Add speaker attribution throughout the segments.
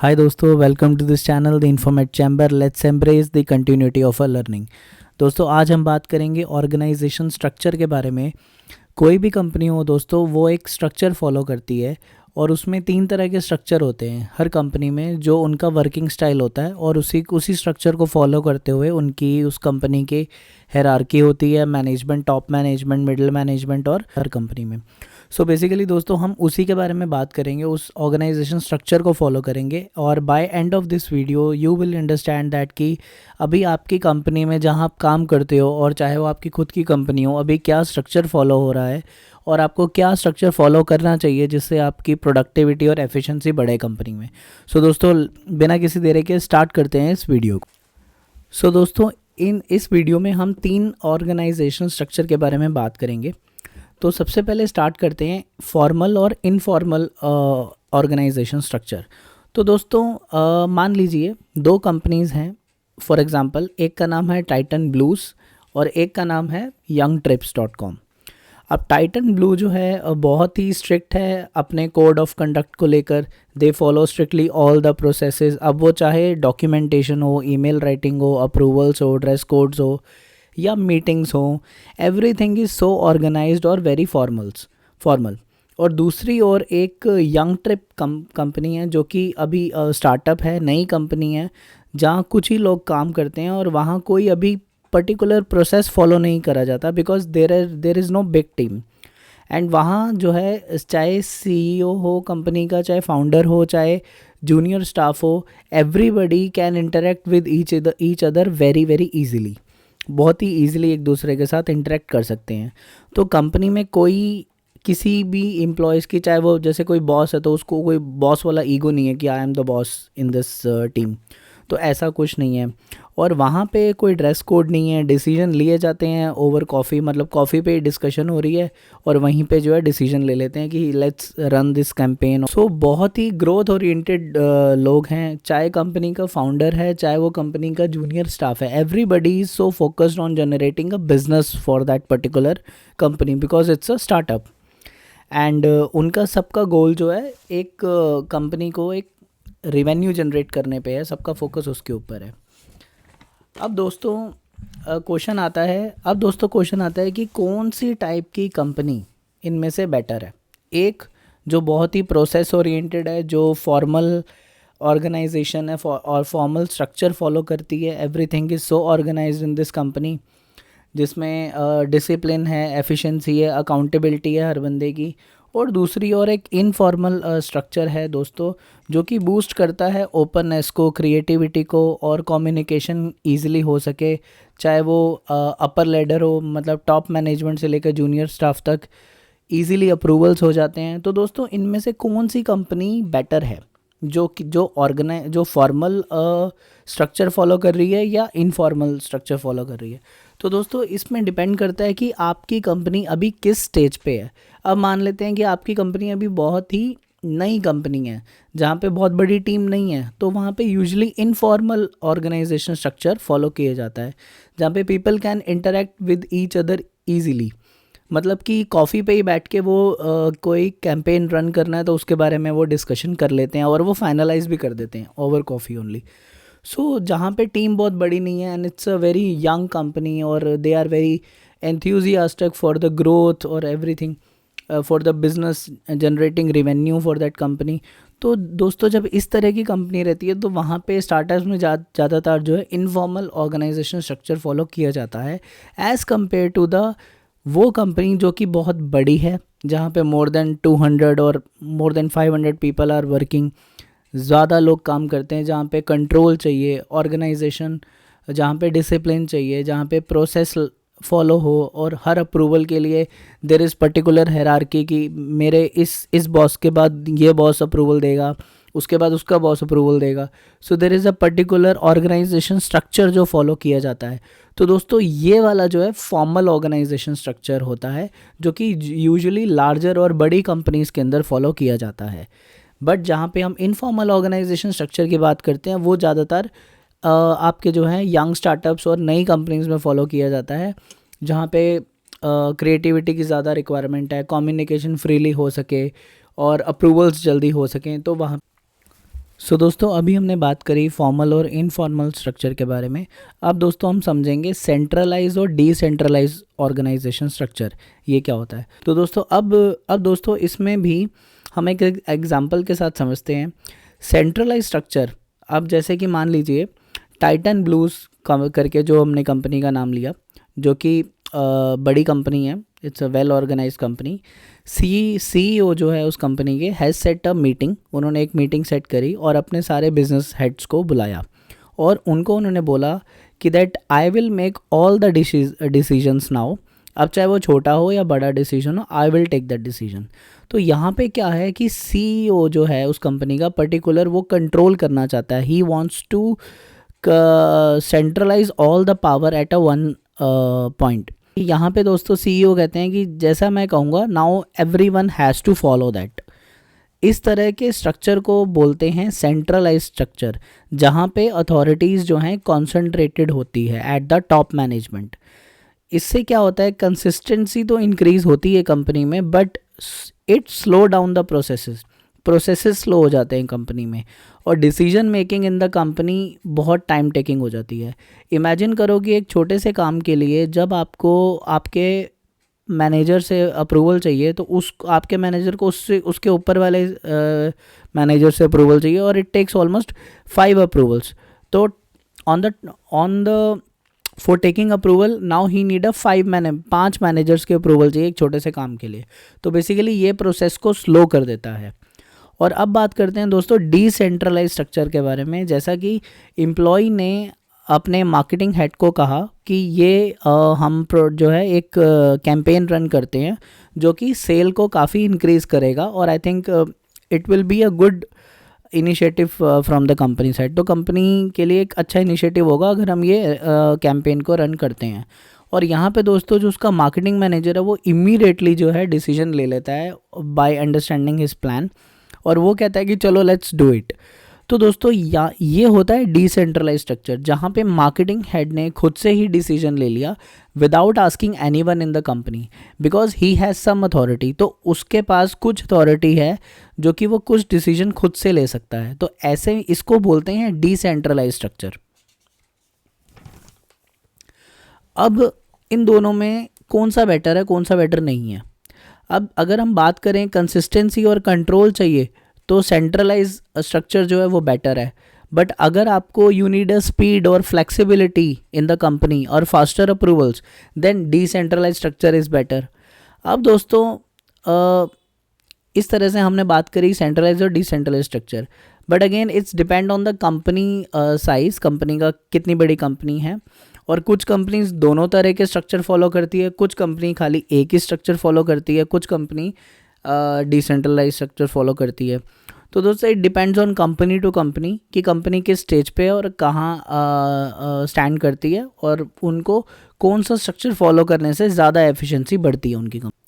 Speaker 1: हाय दोस्तों, welcome to this channel the Informate Chamber. Let's embrace the continuity of a learning. दोस्तों, आज हम बात करेंगे ऑर्गेनाइजेशन स्ट्रक्चर के बारे में। कोई भी कंपनी हो दोस्तों, वो एक स्ट्रक्चर फॉलो करती है और उसमें 3 तरह के स्ट्रक्चर होते हैं हर कंपनी में, जो उनका वर्किंग स्टाइल होता है और उसी स्ट्रक्चर को फॉलो करते हुए उनकी उस कंपनी की हायरार्की होती है, management, top management, middle management और हर कंपनी में। सो बेसिकली दोस्तों, हम उसी के बारे में बात करेंगे, उस ऑर्गेनाइजेशन स्ट्रक्चर को फॉलो करेंगे और by end of this video you will understand that कि अभी आपकी कंपनी में जहां आप काम करते हो और चाहे वो आपकी खुद की कंपनी हो, अभी क्या स्ट्रक्चर फॉलो हो रहा है और आपको क्या स्ट्रक्चर फॉलो करना चाहिए जिससे आपकी प्रोडक्टिविटी और एफिशिएंसी बढ़े कंपनी में। सो दोस्तों, बिना किसी देरी के स्टार्ट करते हैं इस वीडियो को। सो दोस्तों, इस वीडियो में हम 3 ऑर्गेनाइजेशन स्ट्रक्चर के बारे में बात करेंगे। तो सबसे पहले स्टार्ट करते हैं फॉर्मल और इनफॉर्मल ऑर्गेनाइजेशन स्ट्रक्चर। तो दोस्तों, मान लीजिए 2 कंपनीज़ हैं। फॉर एग्जांपल, एक का नाम है टाइटन ब्लूज़ और एक का नाम है youngtrips.com। अब टाइटन ब्लू जो है बहुत ही स्ट्रिक्ट है अपने कोड ऑफ कंडक्ट को लेकर। They follow strictly all the processes. अब वो चाहे डॉक्यूमेंटेशन हो, ईमेल राइटिंग हो, अप्रूवल्स हो, ड्रेस कोड्स हो या मीटिंग्स हो, एवरीथिंग इज़ सो ऑर्गेनाइज्ड और वेरी फॉर्मल। और दूसरी ओर एक यंग ट्रिप कंपनी है जो कि अभी स्टार्टअप है, नई कंपनी है, जहाँ कुछ ही लोग काम करते हैं और वहाँ कोई अभी पर्टिकुलर प्रोसेस फॉलो नहीं करा जाता, because there is no big team. And वहाँ जो है, चाहे सीईओ हो कंपनी का, चाहे फाउंडर हो, चाहे जूनियर स्टाफ हो, everybody can interact with each other very very easily. बहुत ही ईजिली एक दूसरे के साथ इंटरेक्ट कर सकते हैं। तो कंपनी में कोई किसी भी एम्प्लॉयज़ की, चाहे वो जैसे कोई बॉस है तो उसको कोई बॉस वाला ईगो नहीं है कि I am the boss in this team. तो ऐसा कुछ नहीं है। और वहाँ पे कोई ड्रेस कोड नहीं है। डिसीजन लिए जाते हैं ओवर कॉफ़ी, मतलब कॉफ़ी पे डिस्कशन हो रही है और वहीं पे जो है डिसीजन ले लेते हैं कि लेट्स रन दिस कैंपेन। सो बहुत ही ग्रोथ ओरिएंटेड लोग हैं, चाहे कंपनी का फाउंडर है, चाहे वो कंपनी का जूनियर स्टाफ है। Everybody is so focused on generating a business for that particular company, because it's a startup. And उनका सबका गोल जो है, एक कंपनी को एक रिवेन्यू जनरेट करने पे है, सबका फोकस उसके ऊपर है। अब दोस्तों क्वेश्चन आता है कि कौन सी टाइप की कंपनी इनमें से बेटर है। एक जो बहुत ही प्रोसेस ओरिएंटेड है, जो फॉर्मल ऑर्गेनाइजेशन है और फॉर्मल स्ट्रक्चर फॉलो करती है। Everything is so organised in this company, जिसमें डिसिप्लिन है, एफिशिएंसी है, अकाउंटेबिलिटी है हर बंदे की। और दूसरी ओर एक इनफॉर्मल स्ट्रक्चर है दोस्तों, जो कि बूस्ट करता है ओपननेस को, क्रिएटिविटी को और कम्युनिकेशन ईजिली हो सके, चाहे वो अपर लेडर हो, मतलब टॉप मैनेजमेंट से लेकर जूनियर स्टाफ तक ईजिली अप्रूवल्स हो जाते हैं। तो दोस्तों, इनमें से कौन सी कंपनी बेटर है, जो फॉर्मल स्ट्रक्चर फॉलो कर रही है या इनफॉर्मल स्ट्रक्चर फॉलो कर रही है। तो दोस्तों, इसमें डिपेंड करता है कि आपकी कंपनी अभी किस स्टेज पे है। अब मान लेते हैं कि आपकी कंपनी अभी बहुत ही नई कंपनी है, जहाँ पे बहुत बड़ी टीम नहीं है, तो वहाँ पे usually informal organisation structure follow किया जाता है, जहाँ पे people can interact with each other easily. मतलब कि कॉफ़ी पे ही बैठ के वो कोई कैंपेन रन करना है तो उसके बारे में वो डिस्कशन कर लेते हैं और वो फाइनलाइज भी कर देते हैं ओवर कॉफ़ी ओनली। सो जहाँ पे टीम बहुत बड़ी नहीं है and it's a very young company और they are very enthusiastic for the growth और everything, for the business generating revenue for that company. तो दोस्तों, जब इस तरह की कंपनी रहती है तो वहाँ पे स्टार्टअप्स में ज़्यादातर जो है इनफॉर्मल ऑर्गेनाइजेशन स्ट्रक्चर फॉलो किया जाता है, एज़ कम्पेयर टू द वो कंपनी जो कि बहुत बड़ी है, जहाँ पे मोर देन 200 और more than 500 people are working. ज़्यादा लोग काम करते हैं, जहाँ पे कंट्रोल चाहिए, ऑर्गेनाइजेशन, जहाँ पे डिसिप्लिन चाहिए, जहाँ पे प्रोसेस फॉलो हो और हर अप्रूवल के लिए देर इज़ पर्टिकुलर हायरार्की कि मेरे इस बॉस के बाद ये बॉस अप्रूवल देगा, उसके बाद उसका बॉस अप्रूवल देगा। So there is a particular organisation structure जो फॉलो किया जाता है। तो दोस्तों, ये वाला जो है फॉर्मल ऑर्गेनाइजेशन स्ट्रक्चर होता है, जो कि यूजुअली लार्जर और बड़ी कंपनीज़ के अंदर फॉलो किया जाता है। बट जहाँ पे हम इनफॉर्मल ऑर्गेनाइजेशन स्ट्रक्चर की बात करते हैं, वो ज़्यादातर आपके जो हैं यंग स्टार्टअप्स और नई कंपनीज़ में फॉलो किया जाता है, जहाँ पे क्रिएटिविटी की ज़्यादा रिक्वायरमेंट है, कम्युनिकेशन फ्रीली हो सके और अप्रूवल्स जल्दी हो सकें, तो वहाँ। सो दोस्तों अभी हमने बात करी फॉर्मल और इनफॉर्मल स्ट्रक्चर के बारे में। अब दोस्तों हम समझेंगे सेंट्रलाइज और डिसेंट्रलाइज ऑर्गेनाइजेशन स्ट्रक्चर, ये क्या होता है। तो दोस्तों अब दोस्तों इसमें भी हम एक एग्जांपल के साथ समझते हैं। सेंट्रलाइज स्ट्रक्चर, अब जैसे कि मान लीजिए टाइटन ब्लूज करके जो हमने कंपनी का नाम लिया, जो कि बड़ी कंपनी है, it's a well organise company. CEO जो है उस कंपनी के हैज़ सेट अ मीटिंग, उन्होंने एक मीटिंग सेट करी और अपने सारे बिजनेस हेड्स को बुलाया और उनको उन्होंने बोला कि that I will make all the decisions now. अब चाहे वो छोटा हो या बड़ा डिसीजन हो, I will take that decision. तो यहाँ पे क्या है कि CEO जो है उस कंपनी का पर्टिकुलर, वो कंट्रोल करना चाहता है। He wants to centralise all the power at a one point. यहाँ पे दोस्तों CEO कहते हैं कि जैसा मैं कहूँगा now everyone has to follow that. इस तरह के स्ट्रक्चर को बोलते हैं सेंट्रलाइज स्ट्रक्चर, जहाँ पे अथॉरिटीज़ जो हैं कॉन्सेंट्रेटेड होती है एट द टॉप मैनेजमेंट। इससे क्या होता है, कंसिस्टेंसी तो इंक्रीज़ होती है कंपनी में, but it slow down the processes slow हो जाते हैं कंपनी में, और decision making in the company बहुत टाइम टेकिंग हो जाती है। इमेजिन करो कि एक छोटे से काम के लिए जब आपको आपके मैनेजर से अप्रूवल चाहिए, तो उस आपके मैनेजर को उसके ऊपर वाले मैनेजर से अप्रूवल चाहिए, और इट टेक्स ऑलमोस्ट 5 अप्रूवल्स। तो on the for taking approval now he need a 5 managers के अप्रूवल चाहिए एक छोटे से काम के लिए। तो बेसिकली ये प्रोसेस को स्लो कर देता है। और अब बात करते हैं दोस्तों डिसेंट्रलाइज स्ट्रक्चर के बारे में। जैसा कि एम्प्लॉय ने अपने मार्केटिंग हेड को कहा कि ये हम जो है एक कैंपेन रन करते हैं जो कि सेल को काफ़ी इंक्रीज़ करेगा, और I think it will be a good initiative from the company side. तो कंपनी के लिए एक अच्छा इनिशिएटिव होगा अगर हम ये कैंपेन को रन करते हैं। और यहाँ पे दोस्तों जो उसका मार्केटिंग मैनेजर है वो इमीडिएटली जो है डिसीजन ले लेता है बाय अंडरस्टैंडिंग हिज प्लान, और वो कहता है कि चलो लेट्स डू इट। तो दोस्तों ये होता है डिसेंट्रलाइज स्ट्रक्चर, जहाँ पे मार्केटिंग हेड ने खुद से ही डिसीजन ले लिया without asking anyone in the company, because he has some authority. तो उसके पास कुछ अथॉरिटी है जो कि वो कुछ डिसीजन खुद से ले सकता है। तो ऐसे इसको बोलते हैं डिसेंट्रलाइज स्ट्रक्चर। अब इन दोनों में कौन सा बेटर है, कौन सा बेटर नहीं है। अब अगर हम बात करें कंसिस्टेंसी और कंट्रोल चाहिए, तो सेंट्रलाइज स्ट्रक्चर जो है वो बेटर है। बट अगर आपको यू नीड अ स्पीड और फ्लेक्सिबिलिटी इन द कंपनी और faster approvals, then decentralise structure is better. अब दोस्तों इस तरह से हमने बात करी सेंट्रलाइज और decentralise structure. But again it's depend on the company size, company का कितनी बड़ी कंपनी है। और कुछ कंपनीज दोनों तरह के स्ट्रक्चर फॉलो करती है, कुछ कंपनी खाली एक ही स्ट्रक्चर फॉलो करती है, कुछ कंपनी डिसेंट्रलाइज स्ट्रक्चर फॉलो करती है। तो दोस्तों it depends on company to company कि कंपनी किस स्टेज पे और कहाँ स्टैंड करती है, और उनको कौन सा स्ट्रक्चर फॉलो करने से ज़्यादा एफिशिएंसी बढ़ती है उनकी कंपनी।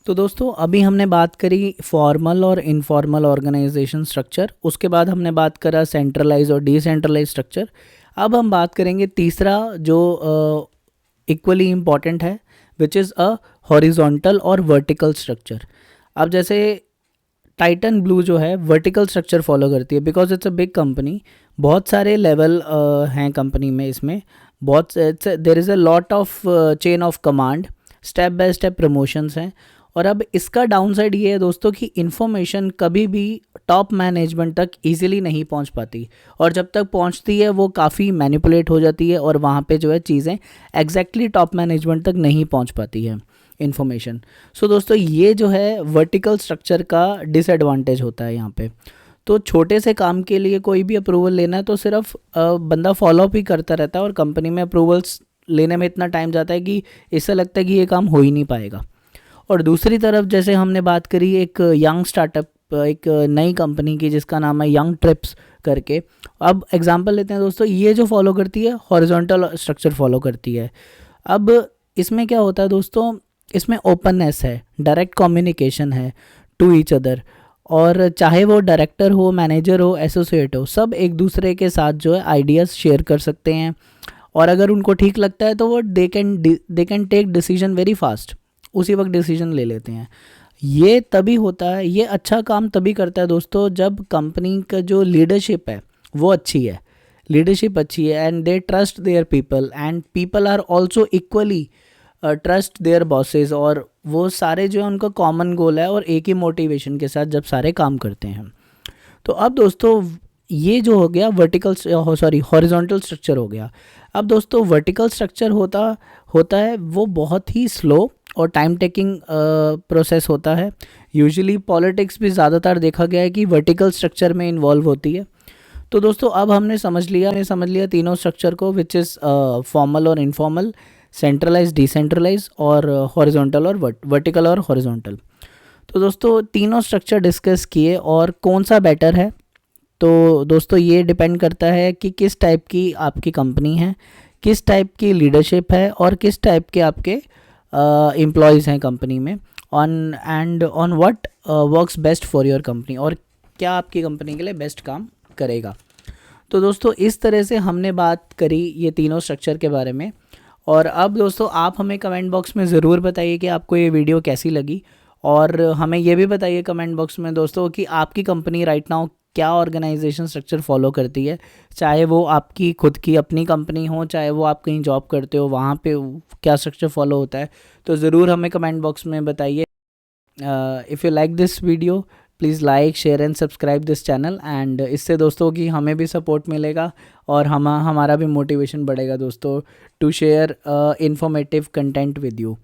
Speaker 1: तो दोस्तों अभी हमने बात करी फॉर्मल और इनफॉर्मल ऑर्गेनाइजेशन स्ट्रक्चर, उसके बाद हमने बात करा सेंट्रलाइज और डिसेंट्रलाइज स्ट्रक्चर। अब हम बात करेंगे तीसरा जो इक्वली इम्पॉर्टेंट है, विच इज़ अ हॉरिजॉन्टल और वर्टिकल स्ट्रक्चर। अब जैसे टाइटन ब्लू जो है वर्टिकल स्ट्रक्चर फॉलो करती है, because it's a big company, बहुत सारे लेवल हैं कंपनी में, इसमें बहुत there is a lot of chain of command, step by step promotions हैं। और अब इसका डाउनसाइड ये है दोस्तों कि इन्फॉर्मेशन कभी भी टॉप मैनेजमेंट तक इजीली नहीं पहुंच पाती, और जब तक पहुंचती है वो काफ़ी मैनिपुलेट हो जाती है, और वहाँ पे जो है चीज़ें एग्जैक्टली टॉप मैनेजमेंट तक नहीं पहुंच पाती है इन्फॉर्मेशन। सो दोस्तों ये जो है वर्टिकल स्ट्रक्चर का डिसएडवांटेज होता है यहाँ पे। तो छोटे से काम के लिए कोई भी अप्रूवल लेना है तो सिर्फ बंदा फॉलोअप ही करता रहता है, और कंपनी में अप्रूवल्स लेने में इतना टाइम जाता है कि इससे लगता है कि ये काम हो ही नहीं पाएगा। और दूसरी तरफ जैसे हमने बात करी एक यंग स्टार्टअप, एक नई कंपनी की जिसका नाम है यंग ट्रिप्स करके। अब एग्जांपल लेते हैं दोस्तों, ये जो फॉलो करती है हॉरिजॉन्टल स्ट्रक्चर फॉलो करती है। अब इसमें क्या होता है दोस्तों, इसमें ओपननेस है, डायरेक्ट कम्युनिकेशन है टू ईच अदर, और चाहे वो डायरेक्टर हो, मैनेजर हो, एसोसिएट हो, सब एक दूसरे के साथ जो है आइडियाज़ शेयर कर सकते हैं, और अगर उनको ठीक लगता है तो वो they can take decision very fast, उसी वक्त डिसीजन ले लेते हैं। ये तभी होता है, ये अच्छा काम तभी करता है दोस्तों जब कंपनी का जो लीडरशिप है वो अच्छी है, लीडरशिप अच्छी है and they trust their people and people are also equally trust their bosses, और वो सारे जो है उनका कॉमन गोल है और एक ही मोटिवेशन के साथ जब सारे काम करते हैं। तो अब दोस्तों ये जो हो गया वर्टिकल सॉरी हॉरिजॉन्टल स्ट्रक्चर हो गया। अब दोस्तों वर्टिकल स्ट्रक्चर होता होता है वो बहुत ही स्लो और टाइम टेकिंग प्रोसेस होता है। यूजुअली पॉलिटिक्स भी ज़्यादातर देखा गया है कि वर्टिकल स्ट्रक्चर में इन्वॉल्व होती है। तो दोस्तों अब हमने समझ लिया तीनों स्ट्रक्चर को, विच इज़ फॉर्मल और इनफॉर्मल, सेंट्रलाइज, डिसेंट्रलाइज और हॉरिजॉन्टल और वर्टिकल और हॉरिजॉन्टल। तो दोस्तों तीनों स्ट्रक्चर डिस्कस किए और कौन सा बेटर है, तो दोस्तों ये डिपेंड करता है कि किस टाइप की आपकी कंपनी है, किस टाइप की लीडरशिप है और किस टाइप के आपके एम्प्लॉयज़ हैं कंपनी में, on what works best for your company, और क्या आपकी कंपनी के लिए बेस्ट काम करेगा। तो दोस्तों इस तरह से हमने बात करी ये तीनों स्ट्रक्चर के बारे में। और अब दोस्तों आप हमें कमेंट बॉक्स में ज़रूर बताइए कि आपको ये वीडियो कैसी लगी, और हमें ये भी बताइए कमेंट बॉक्स में दोस्तों कि आपकी कंपनी राइट नाउ क्या ऑर्गेनाइजेशन स्ट्रक्चर फॉलो करती है, चाहे वो आपकी खुद की अपनी कंपनी हो, चाहे वो आप कहीं जॉब करते हो वहाँ पे क्या स्ट्रक्चर फॉलो होता है। तो ज़रूर हमें कमेंट बॉक्स में बताइए। If you like this video please like, share and subscribe this channel, and इससे दोस्तों कि हमें भी सपोर्ट मिलेगा और हमारा भी मोटिवेशन बढ़ेगा दोस्तों to share informative content with you.